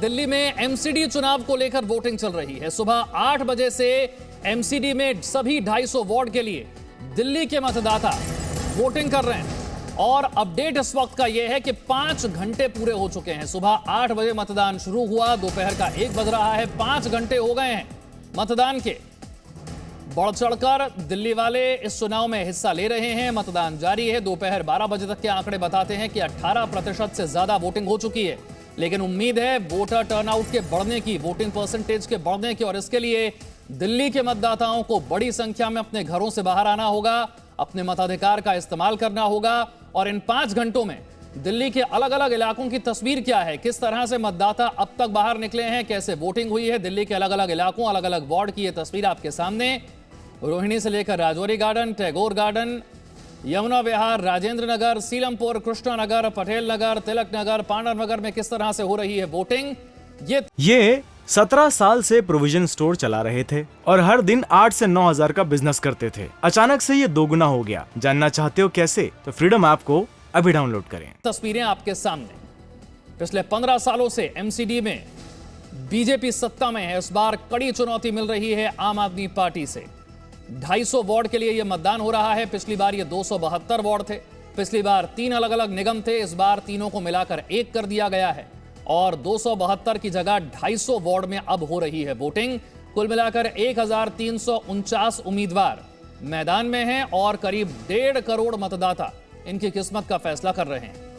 दिल्ली में एमसीडी चुनाव को लेकर वोटिंग चल रही है। सुबह 8 बजे से एमसीडी में सभी 250 वार्ड के लिए दिल्ली के मतदाता वोटिंग कर रहे हैं और अपडेट इस वक्त का यह है कि 5 घंटे पूरे हो चुके हैं। सुबह 8 बजे मतदान शुरू हुआ, दोपहर का 1 बज रहा है, 5 घंटे हो गए हैं मतदान के। बढ़ चढ़कर दिल्ली वाले इस चुनाव में हिस्सा ले रहे हैं, मतदान जारी है। दोपहर 12 बजे तक के आंकड़े बताते हैं कि 18% से ज्यादा वोटिंग हो चुकी है, लेकिन उम्मीद है वोटर टर्नआउट के बढ़ने की, वोटिंग परसेंटेज के बढ़ने की, और इसके लिए दिल्ली के मतदाताओं को बड़ी संख्या में अपने घरों से बाहर आना होगा, अपने मताधिकार का इस्तेमाल करना होगा। और इन 5 घंटों में दिल्ली के अलग अलग इलाकों की तस्वीर क्या है, किस तरह से मतदाता अब तक बाहर निकले हैं, कैसे वोटिंग हुई है दिल्ली के अलग अलग इलाकों, अलग अलग वार्ड की यह तस्वीर आपके सामने। रोहिणी से लेकर राजौरी गार्डन, टैगोर गार्डन, यमुना विहार, राजेंद्र नगर, सीलमपुर, कृष्णा नगर, पटेल नगर, तिलक नगर, पांडव नगर में किस तरह से हो रही है वोटिंग। ये 17 साल से प्रोविजन स्टोर चला रहे थे और हर दिन 8 से 9 हजार का बिजनेस करते थे। अचानक से ये दोगुना हो गया। जानना चाहते हो कैसे? तो फ्रीडम ऐप को अभी डाउनलोड करें। तस्वीरें आपके सामने। पिछले 15 सालों से एमसीडी में बीजेपी सत्ता में है। इस बार कड़ी चुनौती मिल रही है आम आदमी पार्टी से। 250 वार्ड के लिए यह मतदान हो रहा है। पिछली बार ये 272 वार्ड थे। पिछली बार 3 अलग अलग निगम थे, इस बार तीनों को मिलाकर 1 कर दिया गया है और 272 की जगह 250 वार्ड में अब हो रही है वोटिंग। कुल मिलाकर 1349 उम्मीदवार मैदान में हैं और करीब 1.5 करोड़ मतदाता इनकी किस्मत का फैसला कर रहे हैं।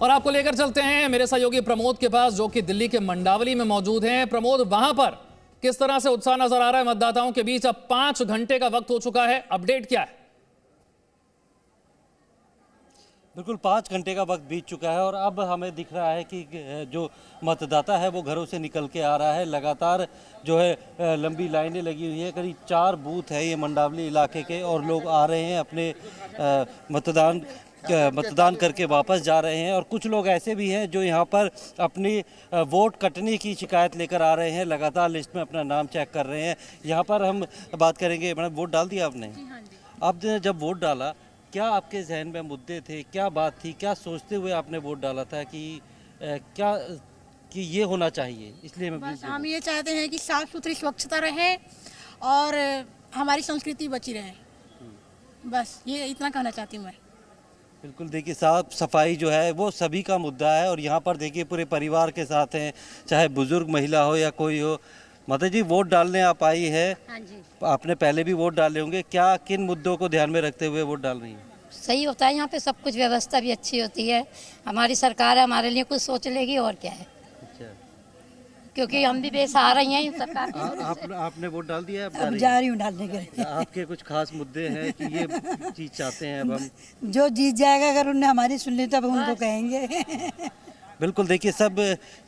और आपको लेकर चलते हैं मेरे सहयोगी प्रमोद के पास, जो कि दिल्ली के मंडावली में मौजूद हैं। प्रमोद, वहां पर किस तरह से उत्साह नजर आ रहा है मतदाताओं के बीच? अब 5 घंटे का वक्त हो चुका है, अपडेट क्या है? बिल्कुल 5 घंटे का वक्त बीत चुका है और अब हमें दिख रहा है कि जो मतदाता है वो घरों से निकल के आ रहा है। लगातार जो है लंबी लाइनें लगी हुई है। करीब 4 बूथ है ये मंडावली इलाके के और लोग आ रहे हैं अपने मतदान करके वापस जा रहे हैं। और कुछ लोग ऐसे भी हैं जो यहाँ पर अपनी वोट कटने की शिकायत लेकर आ रहे हैं, लगातार लिस्ट में अपना नाम चेक कर रहे हैं। यहाँ पर हम बात करेंगे। मैडम, वोट डाल दिया आपने? आपने जब वोट डाला, क्या आपके जहन में मुद्दे थे, क्या बात थी, क्या सोचते हुए आपने वोट डाला था कि ये होना चाहिए? इसलिए बस हम ये चाहते हैं कि साफ सुथरी स्वच्छता रहे और हमारी संस्कृति बची रहे। बस ये इतना कहना चाहती हूँ मैं। बिल्कुल, देखिए साफ सफाई जो है वो सभी का मुद्दा है और यहाँ पर देखिए पूरे परिवार के साथ हैं, चाहे बुजुर्ग महिला हो या कोई हो। माता जी, वोट डालने आप आई है। हाँ जी। आपने पहले भी वोट डाले होंगे, क्या किन मुद्दों को ध्यान में रखते हुए वोट डाल रही हैं? सही होता है, यहाँ पे सब कुछ व्यवस्था भी अच्छी होती है। हमारी सरकार है, हमारे लिए कुछ सोच लेगी और क्या है। अच्छा। क्योंकि हम भी बेसहारा ही हैं सरकार के। आपने वोट डाल दिया? अब जा रही हूँ डालने के लिए। आपके कुछ खास मुद्दे हैं कि ये चीज चाहते हैं? अब हम जो जीत जाएगा, अगर उन्होंने हमारी सुन ली तो अब उनको कहेंगे। बिल्कुल, देखिए सब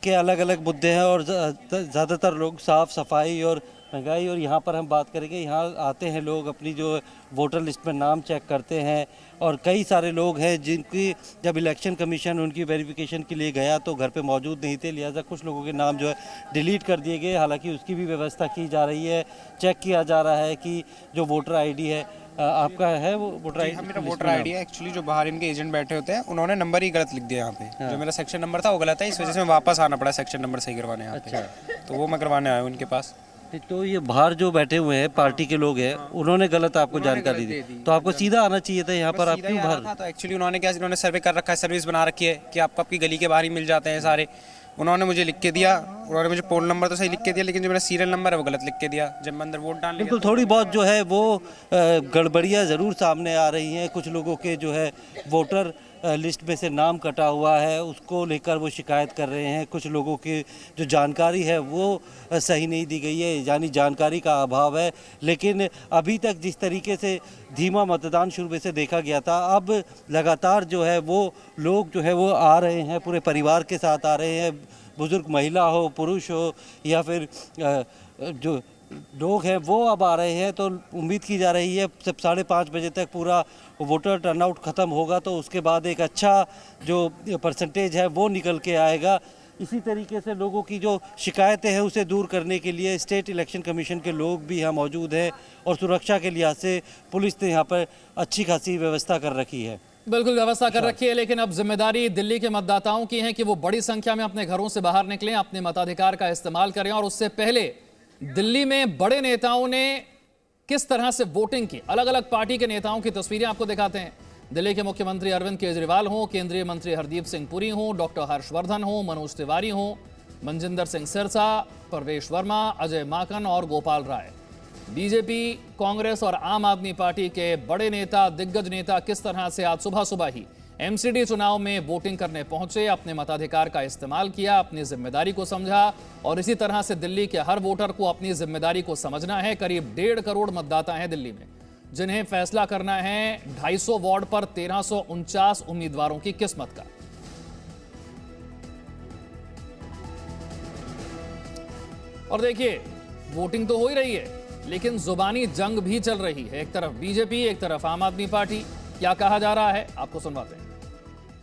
के अलग अलग मुद्दे हैं और ज़्यादातर लोग साफ़ सफाई और महंगाई। और यहाँ पर हम बात करेंगे, यहाँ आते हैं लोग, अपनी जो वोटर लिस्ट में नाम चेक करते हैं और कई सारे लोग हैं जिनकी जब इलेक्शन कमीशन उनकी वेरिफिकेशन के लिए गया तो घर पे मौजूद नहीं थे, लिहाजा कुछ लोगों के नाम जो है डिलीट कर दिए गए। हालांकि उसकी भी व्यवस्था की जा रही है, चेक किया जा रहा है कि जो वोटर आईडी है आपका है वो वोटर आईडी। मेरा वोटर आईडी है। एक्चुअली जो बाहर इनके एजेंट बैठे होते हैं उन्होंने नंबर ही गलत लिख दिया यहाँ पे। जो मेरा सेक्शन नंबर था वो गलत है, इस वजह से मैं वापस आना पड़ा सेक्शन नंबर सही करवाने यहाँ पे। तो वो मैं करवाने आया हूँ उनके पास। तो ये बाहर जो बैठे हुए हैं पार्टी के लोग हैं, उन्होंने गलत आपको जानकारी दी, तो आपको सीधा आना चाहिए था यहाँ पर। आप क्यों बाहर? तो एक्चुअली उन्होंने सर्वे कर रखा है, सर्विस बना रखी है कि आपको आपकी गली के बाहर ही मिल जाते हैं सारे। उन्होंने मुझे लिख के दिया, उन्होंने मुझे पोल नंबर तो सही लिख के दिया, लेकिन जो मेरा सीरियल नंबर है वो गलत लिख के दिया जब मैं अंदर वोट डालने। बिल्कुल, थोड़ी बहुत जो है वो गड़बड़ियाँ ज़रूर सामने आ रही हैं। कुछ लोगों के जो है वोटर लिस्ट में से नाम कटा हुआ है, उसको लेकर वो शिकायत कर रहे हैं। कुछ लोगों की जो जानकारी है वो सही नहीं दी गई है, यानी जानकारी का अभाव है। लेकिन अभी तक जिस तरीके से धीमा मतदान शुरू से देखा गया था, अब लगातार जो है वो लोग जो है वो आ रहे हैं, पूरे परिवार के साथ आ रहे हैं। बुजुर्ग महिला हो, पुरुष हो या फिर जो लोग हैं वो अब आ रहे हैं। तो उम्मीद की जा रही है जब 5:30 बजे तक पूरा वोटर टर्नआउट ख़त्म होगा तो उसके बाद एक अच्छा जो परसेंटेज है वो निकल के आएगा। इसी तरीके से लोगों की जो शिकायतें हैं उसे दूर करने के लिए स्टेट इलेक्शन कमीशन के लोग भी यहाँ मौजूद हैं और सुरक्षा के लिहाज से पुलिस ने यहाँ पर अच्छी खासी व्यवस्था कर रखी है। बिल्कुल व्यवस्था कर रखी है, लेकिन अब जिम्मेदारी दिल्ली के मतदाताओं की है कि वो बड़ी संख्या में अपने घरों से बाहर निकलें, अपने मताधिकार का इस्तेमाल करें। और उससे पहले दिल्ली में बड़े नेताओं ने किस तरह से वोटिंग की, अलग अलग पार्टी के नेताओं की तस्वीरें आपको दिखाते हैं। दिल्ली के मुख्यमंत्री अरविंद केजरीवाल हो, केंद्रीय मंत्री हरदीप सिंह पुरी हो, डॉक्टर हर्षवर्धन हो, मनोज तिवारी हो, मनजिंदर सिंह सिरसा, परवेश वर्मा, अजय माकन और गोपाल राय। बीजेपी, कांग्रेस और आम आदमी पार्टी के बड़े नेता, दिग्गज नेता किस तरह से आज सुबह सुबह ही एमसीडी चुनाव में वोटिंग करने पहुंचे, अपने मताधिकार का इस्तेमाल किया, अपनी जिम्मेदारी को समझा। और इसी तरह से दिल्ली के हर वोटर को अपनी जिम्मेदारी को समझना है। करीब 1.5 करोड़ मतदाता हैं दिल्ली में, जिन्हें फैसला करना है 250 वार्ड पर 1349 उम्मीदवारों की किस्मत का। और देखिए, वोटिंग तो हो ही रही है, लेकिन जुबानी जंग भी चल रही है। एक तरफ बीजेपी, एक तरफ आम आदमी पार्टी। क्या कहा जा रहा है, आपको सुनवाते हैं।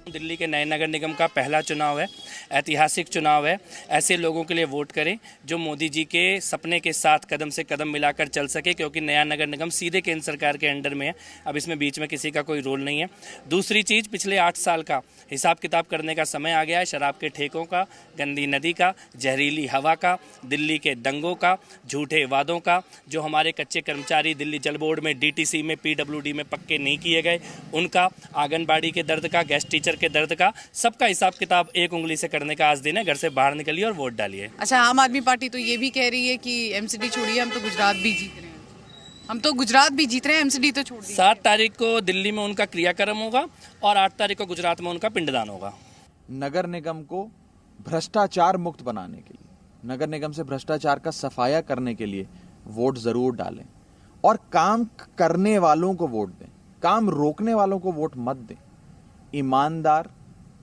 दिल्ली के नए नगर निगम का पहला चुनाव है, ऐतिहासिक चुनाव है। ऐसे लोगों के लिए वोट करें जो मोदी जी के सपने के साथ कदम से कदम मिलाकर चल सके, क्योंकि नया नगर निगम सीधे केंद्र सरकार के अंडर में है। अब इसमें बीच में किसी का कोई रोल नहीं है। दूसरी चीज़, पिछले 8 साल का हिसाब किताब करने का समय आ गया है। शराब के ठेकों का, गंदी नदी का, जहरीली हवा का, दिल्ली के दंगों का, झूठे वादों का, जो हमारे कच्चे कर्मचारी दिल्ली जल बोर्ड में, डीटीसी में, पीडब्ल्यूडी में पक्के नहीं किए गए उनका, आंगनबाड़ी के दर्द का, गेस्ट टीचर के दर्द का, सबका हिसाब किताब एक उंगली से करने का आज दिन है। घर से बाहर निकलिए और वोट डालिए। अच्छा, आम आदमी पार्टी तो ये भी कह रही है कि एमसीडी छोड़िए, हम तो गुजरात भी जीत रहे हैं, एमसीडी तो छोड़ दिए। 7 तारीख को दिल्ली में उनका क्रियाक्रम होगा और 8 तारीख को गुजरात में उनका पिंडदान होगा। नगर निगम को भ्रष्टाचार मुक्त बनाने के लिए, नगर निगम से भ्रष्टाचार का सफाया करने के लिए वोट जरूर डालें और काम करने वालों को वोट दें, काम रोकने वालों को वोट मत दें। ईमानदार,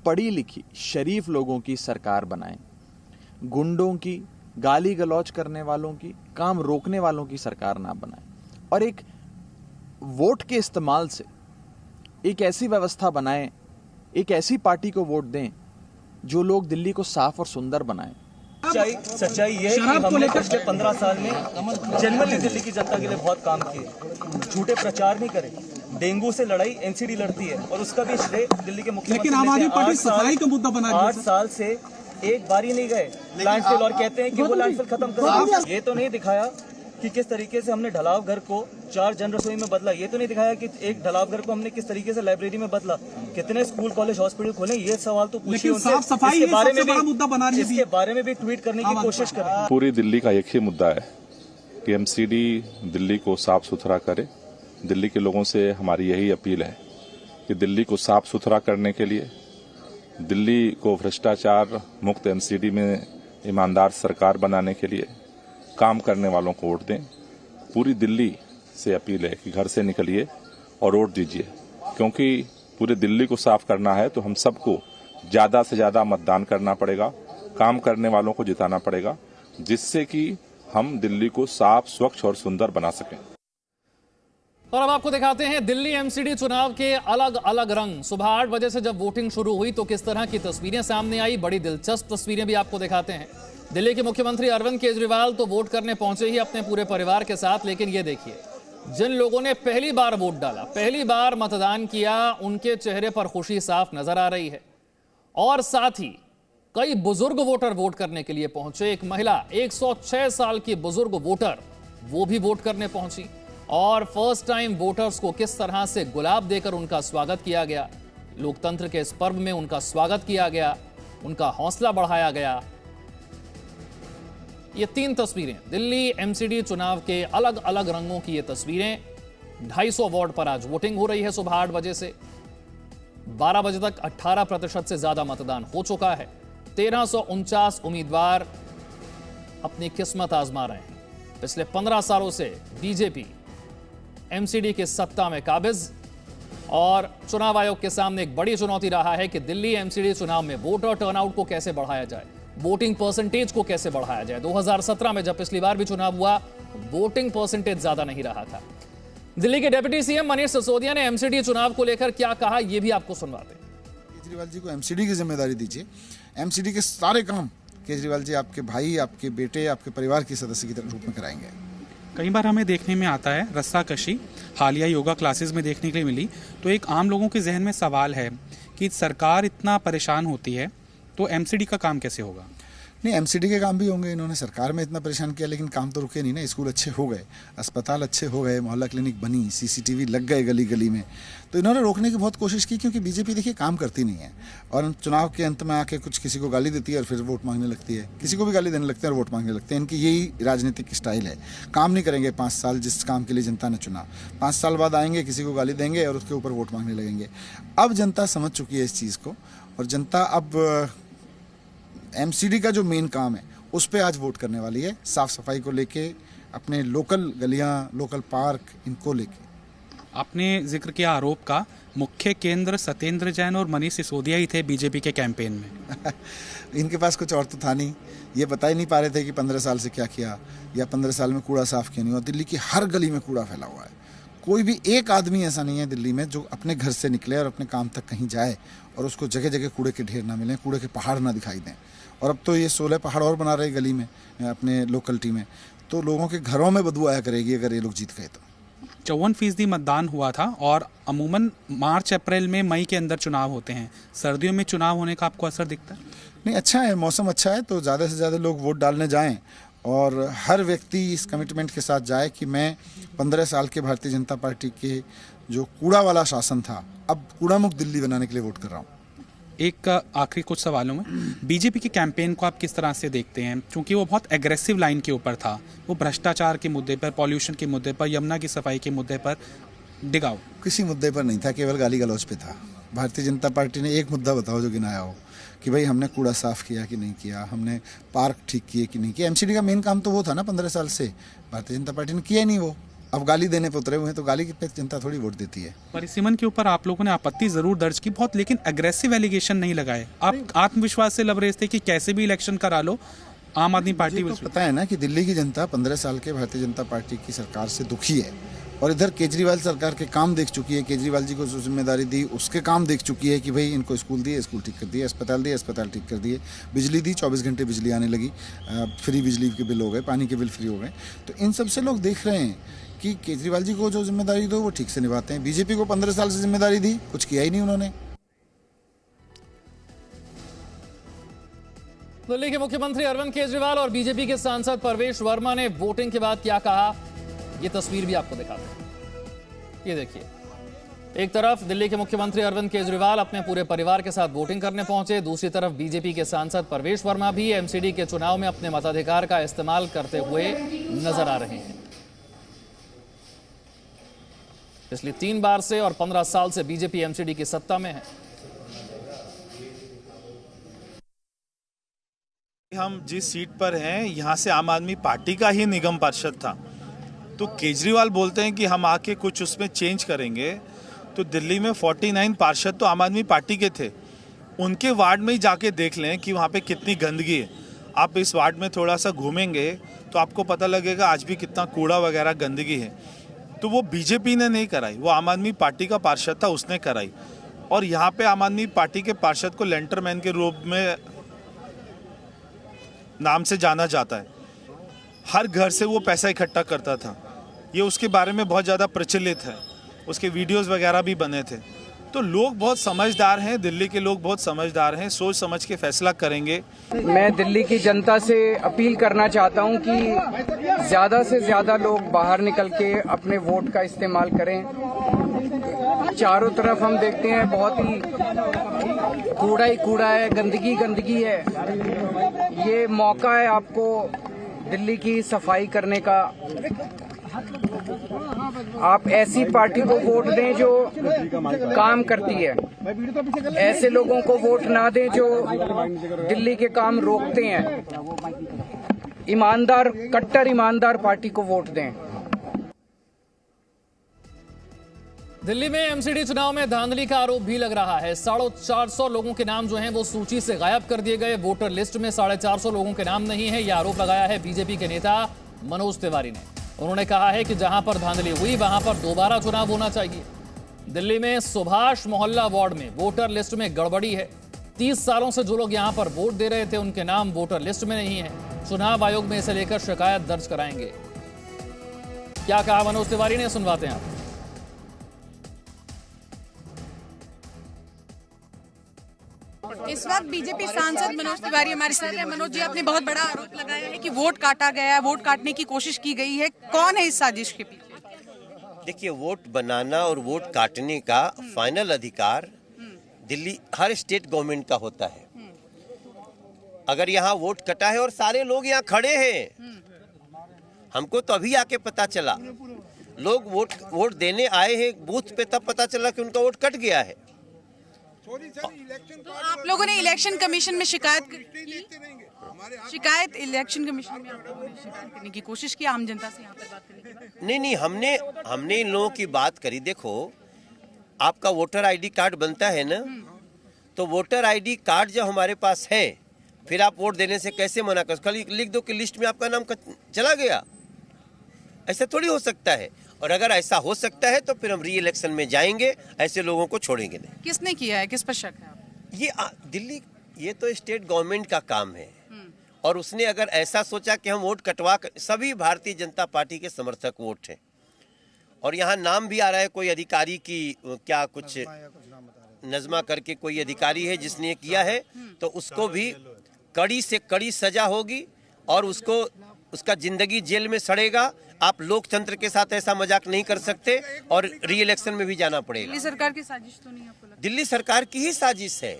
पढ़ी लिखी, शरीफ लोगों की सरकार बनाएं। गुंडों की, गाली गलौज करने वालों की, काम रोकने वालों की सरकार ना बनाएं। और एक वोट के इस्तेमाल से एक ऐसी व्यवस्था बनाएं, एक ऐसी पार्टी को वोट दें जो लोग दिल्ली को साफ और सुंदर बनाएं। सच्चाई ये है कि हमने पिछले 15 साल में जनरली दिल्ली की जनता के लिए बहुत काम किए। झूठे प्रचार नहीं करे। डेंगू से लड़ाई एनसीडी लड़ती है और उसका भी श्रेय दिल्ली के मुख्यमंत्री। लेकिन आम आदमी पार्टी सफाई का मुद्दा बना 8 साल से एक बार ही नहीं गए लैंडफिल, और कहते हैं कि वो लैंडफिल खत्म कर। ये तो नहीं दिखाया कि किस तरीके से हमने ढलाव घर को 4 जन रसोई में बदला। ये तो नहीं दिखाया कि एक ढलाव घर को हमने किस तरीके से लाइब्रेरी में बदला। कितने स्कूल, कॉलेज, हॉस्पिटल खोले, ये सवाल तो पूछिए उनसे। इसके बारे में भी ट्वीट करने की कोशिश करें। पूरी दिल्ली का एक ही मुद्दा है कि एमसीडी दिल्ली को साफ सुथरा करे। दिल्ली के लोगों से हमारी यही अपील है कि दिल्ली को साफ सुथरा करने के लिए, दिल्ली को भ्रष्टाचार मुक्त एमसीडी में ईमानदार सरकार बनाने के लिए काम करने वालों को वोट दें। पूरी दिल्ली से अपील है कि घर से निकलिए और वोट दीजिए, क्योंकि पूरे दिल्ली को साफ करना है तो हम सबको ज़्यादा से ज़्यादा मतदान करना पड़ेगा, काम करने वालों को जिताना पड़ेगा, जिससे कि हम दिल्ली को साफ, स्वच्छ और सुंदर बना सकें। और अब आपको दिखाते हैं दिल्ली एमसीडी चुनाव के अलग अलग रंग। सुबह 8 बजे से जब वोटिंग शुरू हुई तो किस तरह की तस्वीरें सामने आई, बड़ी दिलचस्प तस्वीरें भी आपको दिखाते हैं। दिल्ली के मुख्यमंत्री अरविंद केजरीवाल तो वोट करने पहुंचे ही अपने पूरे परिवार के साथ, लेकिन ये देखिए, जिन लोगों ने पहली बार वोट डाला, पहली बार मतदान किया, उनके चेहरे पर खुशी साफ नजर आ रही है। और साथ ही कई बुजुर्ग वोटर वोट करने के लिए पहुंचे। एक महिला 106 साल की बुजुर्ग वोटर, वो भी वोट करने पहुंची और फर्स्ट टाइम वोटर्स को किस तरह से गुलाब देकर उनका स्वागत किया गया, लोकतंत्र के इस पर्व में उनका स्वागत किया गया, उनका हौसला बढ़ाया गया। ये 3 तस्वीरें दिल्ली एमसीडी चुनाव के अलग अलग रंगों की ये तस्वीरें। 250 वार्ड पर आज वोटिंग हो रही है सुबह 8 बजे से 12 बजे तक 18% से ज्यादा मतदान हो चुका है। 1349 उम्मीदवार अपनी किस्मत आजमा रहे हैं। पिछले 15 सालों से बीजेपी एमसीडी के सत्ता में काबिज, और चुनाव आयोग के सामने एक बड़ी चुनौती रहा है कि दिल्ली एमसीडी चुनाव में वोटर टर्नआउट को कैसे बढ़ाया जाए, वोटिंग परसेंटेज को कैसे बढ़ाया जाए। 2017 में जब पिछली बार भी चुनाव हुआ, वोटिंग परसेंटेज ज्यादा नहीं रहा था। दिल्ली के डिप्टी सीएम मनीष सिसोदिया ने एमसीडी चुनाव को लेकर क्या कहा, यह भी आपको सुनवाते हैं। केजरीवाल जी को एमसीडी की जिम्मेदारी दीजिए। एमसीडी के सारे काम केजरीवाल जी आपके भाई, आपके बेटे, आपके परिवार के सदस्य की तरह रूप में कराएंगे। कई बार हमें देखने में आता है रस्साकशी, हालिया योगा क्लासेस में देखने के लिए मिली। तो एक आम लोगों के जहन में सवाल है कि सरकार इतना परेशान होती है तो एमसीडी का काम कैसे होगा? नहीं, एमसीडी के काम भी होंगे। इन्होंने सरकार में इतना परेशान किया लेकिन काम तो रुके नहीं ना। स्कूल अच्छे हो गए, अस्पताल अच्छे हो गए, मोहल्ला क्लिनिक बनी, सीसीटीवी लग गए गली गली में। तो इन्होंने रोकने की बहुत कोशिश की, क्योंकि बीजेपी देखिए काम करती नहीं है और चुनाव के अंत में आके कुछ किसी को गाली देती है और फिर वोट मांगने लगती है, किसी को भी गाली देने लगते हैं और वोट मांगने लगते हैं। इनकी यही राजनीतिक स्टाइल है। काम नहीं करेंगे 5 साल, जिस काम के लिए जनता ने चुना, 5 साल बाद आएंगे, किसी को गाली देंगे और उसके ऊपर वोट मांगने लगेंगे। अब जनता समझ चुकी है इस चीज़ को और जनता अब एमसीडी का जो मेन काम है उस पे आज वोट करने वाली है। साफ सफाई को लेके, अपने लोकल गलियां, लोकल पार्क, इनको लेके। आपने जिक्र किया आरोप का, मुख्य केंद्र सत्येंद्र जैन और मनीष सिसोदिया ही थे बीजेपी के कैंपेन में। इनके पास कुछ और तो था नहीं। ये बता ही नहीं पा रहे थे कि 15 साल से क्या किया या 15 साल में कूड़ा साफ क्यों नहीं हुआ। दिल्ली की हर गली में कूड़ा फैला हुआ है। कोई भी एक आदमी ऐसा नहीं है दिल्ली में जो अपने घर से निकले और अपने काम तक कहीं जाए और उसको जगह जगह कूड़े के ढेर ना मिलें, कूड़े के पहाड़ ना दिखाई दें। और अब तो ये 16 पहाड़ और बना रहे गली में, अपने लोकलिटी में। तो लोगों के घरों में बदबू आया करेगी अगर ये लोग जीत गए तो। 54% मतदान हुआ था और अमूमन मार्च अप्रैल में, मई के अंदर चुनाव होते हैं। सर्दियों में चुनाव होने का आपको असर दिखता है? नहीं, अच्छा है, मौसम अच्छा है तो ज़्यादा से ज़्यादा लोग वोट डालने जाएं और हर व्यक्ति इस कमिटमेंट के साथ जाए कि मैं 15 साल के भारतीय जनता पार्टी के जो कूड़ा वाला शासन था, अब कूड़ा मुक्त दिल्ली बनाने के लिए वोट कर रहा हूँ। एक आखिरी कुछ सवालों में, बीजेपी के कैंपेन को आप किस तरह से देखते हैं? क्योंकि वो बहुत एग्रेसिव लाइन के ऊपर था। वो भ्रष्टाचार के मुद्दे पर, पॉल्यूशन के मुद्दे पर, यमुना की सफाई के मुद्दे पर डिगाओ। किसी मुद्दे पर नहीं था, केवल गाली गलौज पे था। भारतीय जनता पार्टी ने एक मुद्दा बताओ जो गिनाया हो कि भाई हमने कूड़ा साफ किया कि नहीं किया, हमने पार्क ठीक किए कि नहीं किया। एमसीडी का मेन काम तो वो था ना 15 साल से। भारतीय जनता पार्टी ने किया ही नहीं वो। अब गाली देने पे उतरे हुए हैं तो गाली पे जनता थोड़ी वोट देती है। परिसीमन के ऊपर आप लोगों ने आपत्ति जरूर दर्ज की बहुत, लेकिन एग्रेसिव एलिगेशन नहीं लगाए। आप आत्मविश्वास से लबरेज थे कि कैसे भी इलेक्शन करा लो, आम आदमी पार्टी को पता है ना कि दिल्ली की जनता 15 साल के भारतीय जनता पार्टी की सरकार से दुखी है और इधर केजरीवाल सरकार के काम देख चुकी है। केजरीवाल जी को जो जिम्मेदारी दी उसके काम देख चुकी है कि भाई इनको स्कूल दिए, स्कूल ठीक कर दिए, अस्पताल दिए, अस्पताल ठीक कर दिए, बिजली दी, 24 घंटे बिजली आने लगी, फ्री बिजली के बिल हो गए, पानी के बिल फ्री हो गए। तो इन सब से लोग देख रहे हैं कि केजरीवाल जी को जो जिम्मेदारी दो वो ठीक से निभाते हैं। बीजेपी को 15 साल से जिम्मेदारी दी, कुछ किया ही नहीं उन्होंने। दिल्ली के मुख्यमंत्री अरविंद केजरीवाल और बीजेपी के सांसद परवेश वर्मा ने वोटिंग के बाद क्या कहा, ये तस्वीर भी आपको दिखाते हैं। ये देखिए, एक तरफ दिल्ली के मुख्यमंत्री अरविंद केजरीवाल अपने पूरे परिवार के साथ वोटिंग करने पहुंचे, दूसरी तरफ बीजेपी के सांसद परवेश वर्मा भी एमसीडी के चुनाव में अपने मताधिकार का इस्तेमाल करते हुए नजर आ रहे हैं। पिछली 3 बार से और 15 साल से बीजेपी एमसीडी की सत्ता में है। हम जिस सीट पर हैं यहां से आम आदमी पार्टी का ही निगम पार्षद था, तो केजरीवाल बोलते हैं कि हम आके कुछ उसमें चेंज करेंगे। तो दिल्ली में 49 पार्षद तो आम आदमी पार्टी के थे। उनके वार्ड में ही जाके देख लें कि वहाँ पे कितनी गंदगी है। आप इस वार्ड में थोड़ा सा घूमेंगे तो आपको पता लगेगा आज भी कितना कूड़ा वगैरह गंदगी है। तो वो बीजेपी ने नहीं कराई, वो आम आदमी पार्टी का पार्षद था, उसने कराई। और यहाँ पे आम आदमी पार्टी के पार्षद को लेंटरमैन के रूप में नाम से जाना जाता है। हर घर से वो पैसा इकट्ठा करता था, ये उसके बारे में बहुत ज़्यादा प्रचलित है, उसके वीडियोस वगैरह भी बने थे। तो लोग बहुत समझदार हैं, दिल्ली के लोग बहुत समझदार हैं, सोच समझ के फैसला करेंगे। मैं दिल्ली की जनता से अपील करना चाहता हूं कि ज़्यादा से ज़्यादा लोग बाहर निकल के अपने वोट का इस्तेमाल करें। चारों तरफ हम देखते हैं बहुत ही कूड़ा है, गंदगी है। ये मौका है आपको दिल्ली की सफाई करने का। आप ऐसी पार्टी को वोट दें जो काम करती है, ऐसे लोगों को वोट ना दें जो दिल्ली के काम रोकते हैं। ईमानदार, कट्टर ईमानदार पार्टी को वोट दें। दिल्ली में एमसीडी चुनाव में धांधली का आरोप भी लग रहा है। 450 लोगों के नाम जो हैं वो सूची से गायब कर दिए गए। वोटर लिस्ट में 450 लोगों के नाम नहीं है, यह आरोप लगाया है बीजेपी के नेता मनोज तिवारी ने। उन्होंने कहा है कि जहां पर धांधली हुई वहां पर दोबारा चुनाव होना चाहिए। दिल्ली में सुभाष मोहल्ला वार्ड में वोटर लिस्ट में गड़बड़ी है। 30 सालों से जो लोग यहां पर वोट दे रहे थे उनके नाम वोटर लिस्ट में नहीं है। चुनाव आयोग में इसे लेकर शिकायत दर्ज कराएंगे। क्या कहा मनोज तिवारी ने, सुनवाते हैं आप। इस वक्त बीजेपी सांसद मनोज तिवारी हमारे साथ हैं। मनोज जी, आपने बहुत बड़ा आरोप लगाया है कि वोट काटा गया है, वोट काटने की कोशिश की गई है। कौन है इस साजिश के पीछे? देखिए, वोट बनाना और वोट काटने का फाइनल अधिकार दिल्ली हर स्टेट गवर्नमेंट का होता है। अगर यहाँ वोट कटा है और सारे लोग यहाँ खड़े हैं, हमको तो अभी आके पता चला, लोग वोट देने आए हैं बूथ पे, तब पता चला कि उनका वोट कट गया है। तो आप लोगों ने इलेक्शन कमीशन में शिकायत इलेक्शन कमीशन में आप लोगों ने शिकायत करने की कोशिश की आम जनता से यहाँ पर बात करने के बाद? नहीं, हमने इन लोगों की बात करी। देखो, आपका वोटर आईडी कार्ड बनता है ना, तो वोटर आईडी कार्ड जब हमारे पास है, फिर आप वोट देने से कैसे मना कर? कल लिख दो कि लिस्ट में आपका नाम चला गया, ऐसा थोड़ी हो सकता है। और अगर ऐसा हो सकता है तो फिर हम री इलेक्शन में जाएंगे, ऐसे लोगों को छोड़ेंगे नहीं। किसने किया है, किस पर शक है? ये दिल्ली, ये तो स्टेट गवर्नमेंट का काम है। और उसने अगर ऐसा सोचा कि हम वोट कटवा कर, सभी भारतीय जनता पार्टी के समर्थक वोट हैं, और यहाँ नाम भी आ रहा है कोई अधिकारी की, क्या कुछ नजमा करके कोई अधिकारी है जिसने किया है, तो उसको भी कड़ी से कड़ी सजा होगी और उसका जिंदगी जेल में सड़ेगा। आप लोकतंत्र के साथ ऐसा मजाक नहीं कर सकते और री इलेक्शन में भी जाना पड़ेगा। दिल्ली सरकार की साजिश तो नहीं आपको लगता? दिल्ली सरकार की ही साजिश है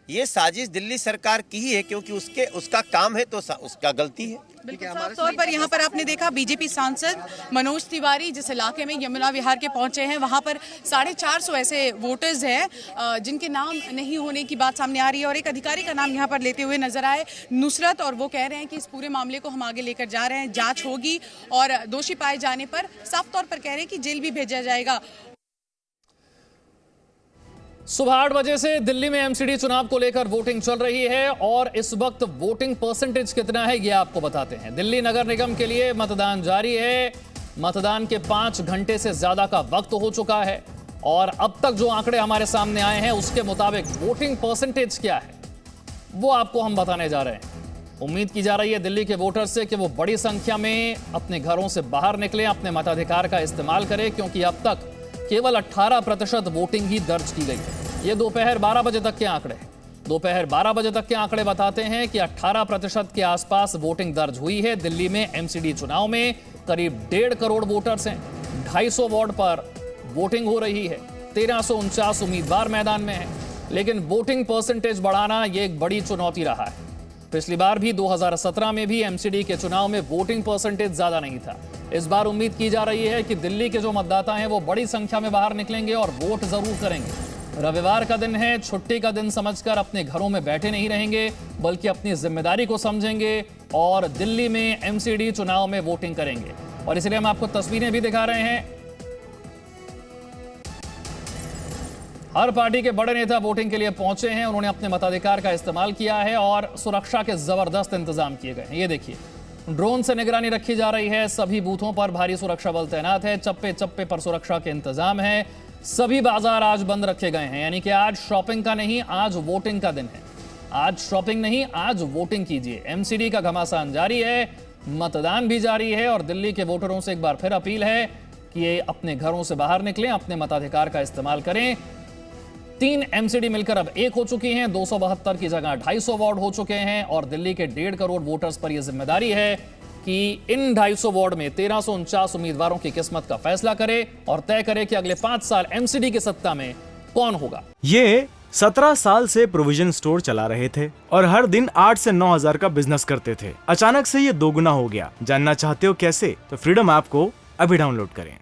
ये साजिश, दिल्ली सरकार की ही है, क्योंकि उसका काम है तो उसका गलती है। साफ तौर पर यहाँ पर आपने देखा बीजेपी सांसद मनोज तिवारी जिस इलाके में यमुना विहार के पहुंचे हैं, वहाँ पर 450 ऐसे वोटर्स हैं जिनके नाम नहीं होने की बात सामने आ रही है, और एक अधिकारी का नाम यहाँ पर लेते हुए नजर आए, नुसरत, और वो कह रहे हैं कि इस पूरे मामले को हम आगे लेकर जा रहे हैं, जांच होगी और दोषी पाए जाने पर साफ तौर पर कह रहे हैं कि जेल भी भेजा जाएगा। सुबह 8 बजे से दिल्ली में एमसीडी चुनाव को लेकर वोटिंग चल रही है और इस वक्त वोटिंग परसेंटेज कितना है ये आपको बताते हैं। दिल्ली नगर निगम के लिए मतदान जारी है। मतदान के 5 घंटे से ज्यादा का वक्त हो चुका है और अब तक जो आंकड़े हमारे सामने आए हैं उसके मुताबिक वोटिंग परसेंटेज क्या है वो आपको हम बताने जा रहे हैं। उम्मीद की जा रही है दिल्ली के वोटर से कि वो बड़ी संख्या में अपने घरों से बाहर निकलें, अपने मताधिकार का इस्तेमाल करें, क्योंकि अब तक केवल 18% वोटिंग ही दर्ज की गई है। ये दोपहर 12 बजे तक के आंकड़े हैं। दोपहर 12 बजे तक के आंकड़े बताते हैं कि 18% के आसपास वोटिंग दर्ज हुई है। दिल्ली में एमसीडी चुनाव में करीब 1.5 करोड़ वोटर्स हैं। 250 वार्ड पर वोटिंग हो रही है। 1349 उम्मीदवार मैदान में हैं, लेकिन वोटिंग परसेंटेज बढ़ाना ये एक बड़ी चुनौती रहा है। पिछली बार भी 2017 में भी एमसीडी के चुनाव में वोटिंग परसेंटेज ज्यादा नहीं था। इस बार उम्मीद की जा रही है कि दिल्ली के जो मतदाता हैं वो बड़ी संख्या में बाहर निकलेंगे और वोट जरूर करेंगे। रविवार का दिन है, छुट्टी का दिन समझकर अपने घरों में बैठे नहीं रहेंगे, बल्कि अपनी जिम्मेदारी को समझेंगे और दिल्ली में एमसीडी चुनाव में वोटिंग करेंगे। और इसलिए हम आपको तस्वीरें भी दिखा रहे हैं। हर पार्टी के बड़े नेता वोटिंग के लिए पहुंचे हैं। उन्होंने अपने मताधिकार का इस्तेमाल किया है और सुरक्षा के जबरदस्त इंतजाम किए गए हैं। ये देखिए, ड्रोन से निगरानी रखी जा रही है। सभी बूथों पर भारी सुरक्षा बल तैनात है। चप्पे चप्पे पर सुरक्षा के इंतजाम है। सभी बाजार आज बंद रखे गए हैं, यानी कि आज शॉपिंग का नहीं, आज वोटिंग का दिन है। आज शॉपिंग नहीं, आज वोटिंग कीजिए। एमसीडी का घमासान जारी है, मतदान भी जारी है और दिल्ली के वोटरों से एक बार फिर अपील है कि ये अपने घरों से बाहर निकलें, अपने मताधिकार का इस्तेमाल करें। 3 एमसीडी मिलकर अब 1 हो चुकी हैं। 272 की जगह 250 वार्ड हो चुके हैं और दिल्ली के 1.5 करोड़ वोटर्स पर यह जिम्मेदारी है कि इन 250 वार्ड में 1349 उम्मीदवारों की किस्मत का फैसला करे और तय करे कि अगले 5 साल एमसीडी की सत्ता में कौन होगा। ये 17 साल से प्रोविजन स्टोर चला रहे थे और हर दिन 8 से 9 हजार का बिजनेस करते थे। अचानक से ये दोगुना हो गया। जानना चाहते हो कैसे? तो फ्रीडम ऐप को अभी डाउनलोड करें।